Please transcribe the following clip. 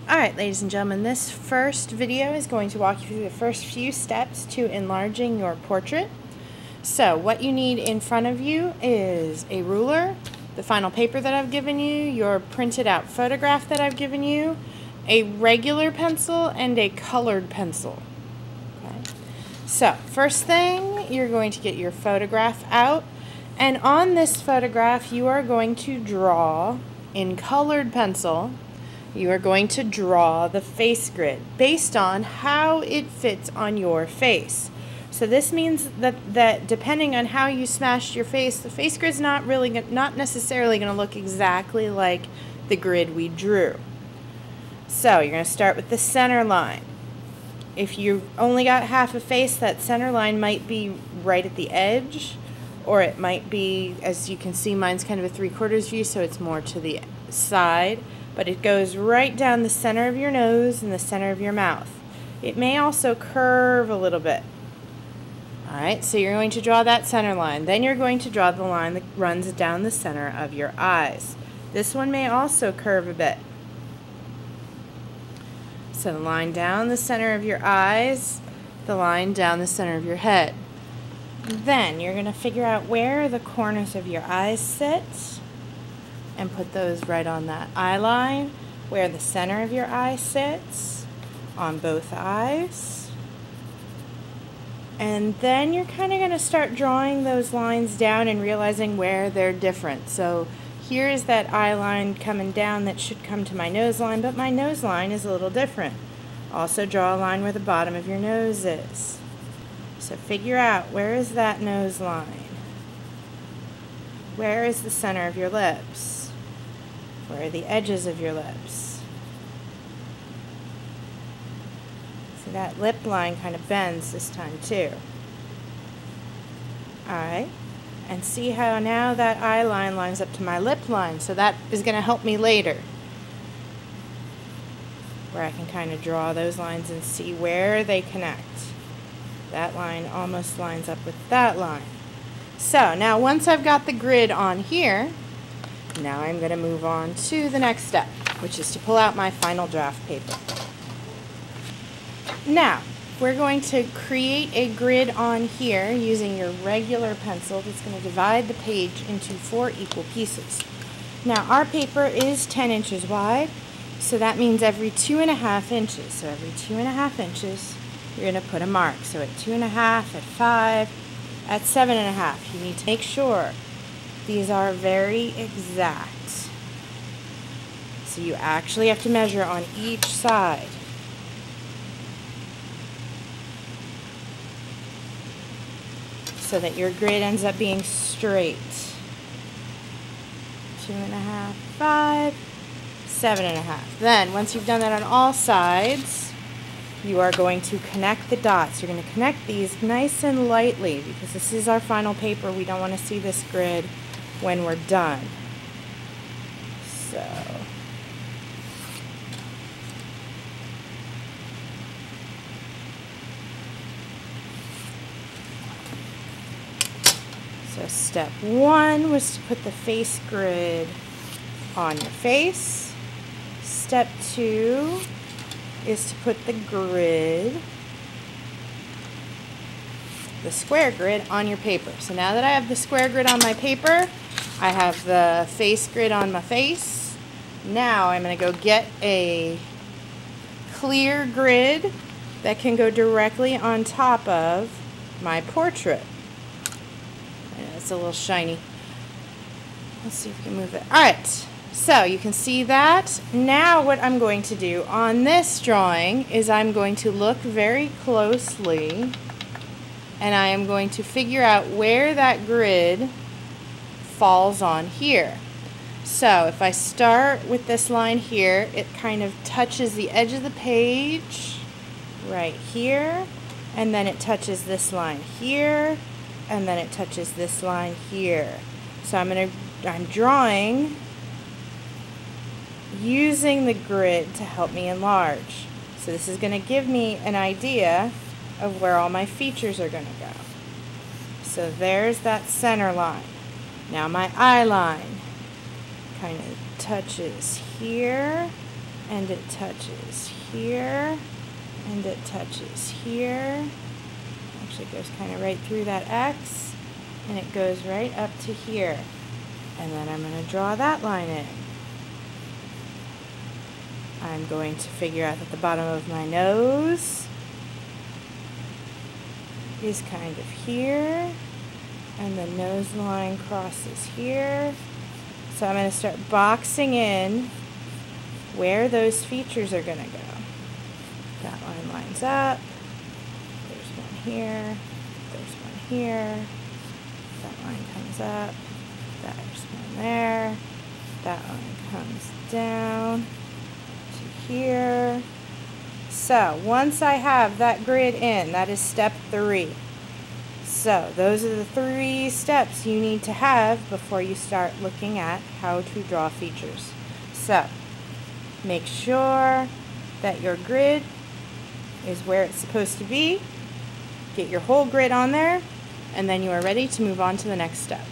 Alright, ladies and gentlemen, this first video is going to walk you through the first few steps to enlarging your portrait. So what you need in front of you is a ruler, the final paper that I've given you, your printed out photograph that I've given you, a regular pencil, and a colored pencil. Okay. So first thing, you're going to get your photograph out, and on this photograph you are going to draw in colored pencil. You are going to draw the face grid based on how it fits on your face. So this means that depending on how you smashed your face, the face grid's not necessarily going to look exactly like the grid we drew. So you're going to start with the center line. If you only got half a face, that center line might be right at the edge, or it might be, as you can see, mine's kind of a 3/4 view, so it's more to the side. But it goes right down the center of your nose and the center of your mouth. It may also curve a little bit. Alright, so you're going to draw that center line. Then you're going to draw the line that runs down the center of your eyes. This one may also curve a bit. So the line down the center of your eyes, the line down the center of your head. Then you're going to figure out where the corners of your eyes sit, and put those right on that eye line, where the center of your eye sits on both eyes. And then you're kind of going to start drawing those lines down and realizing where they're different. So here is that eye line coming down that should come to my nose line, but my nose line is a little different. Also draw a line where the bottom of your nose is. So figure out, where is that nose line? Where is the center of your lips? Where are the edges of your lips? See, that lip line kind of bends this time too. Alright, and see how now that eye line lines up to my lip line, so that is going to help me later, where I can kind of draw those lines and see where they connect. That line almost lines up with that line. So now once I've got the grid on here, now I'm going to move on to the next step, which is to pull out my final draft paper. Now, we're going to create a grid on here using your regular pencil that's going to divide the page into 4 equal pieces. Now, our paper is 10 inches wide, so that means every 2.5 inches. So every 2.5 inches, you're going to put a mark. So at 2.5, at 5, at 7.5, you need to make sure these are very exact. So you actually have to measure on each side. So that your grid ends up being straight. 2.5, 5, 7.5. Then, once you've done that on all sides, you are going to connect the dots. You're going to connect these nice and lightly because this is our final paper. We don't want to see this grid when we're done. So step 1 was to put the face grid on your face. Step 2 is to put the grid, the square grid, on your paper. So now that I have the square grid on my paper, I have the face grid on my face. Now I'm going to go get a clear grid that can go directly on top of my portrait. It's a little shiny. Let's see if we can move it. Alright, so you can see that. Now what I'm going to do on this drawing is I'm going to look very closely and I am going to figure out where that grid falls on here. So if I start with this line here, it kind of touches the edge of the page right here, and then it touches this line here, and then it touches this line here. So I'm drawing using the grid to help me enlarge. So this is going to give me an idea of where all my features are going to go. So there's that center line. Now my eye line kind of touches here and it touches here, and it touches here. Actually goes kind of right through that X, and it goes right up to here. And then I'm going to draw that line in. I'm going to figure out that the bottom of my nose is kind of here, and the nose line crosses here. So I'm going to start boxing in where those features are going to go. That line lines up. There's one here. There's one here. That line comes up. There's one there. That line comes down to here. So once I have that grid in, that is step 3. So those are the 3 steps you need to have before you start looking at how to draw features. So make sure that your grid is where it's supposed to be. Get your whole grid on there, and then you are ready to move on to the next step.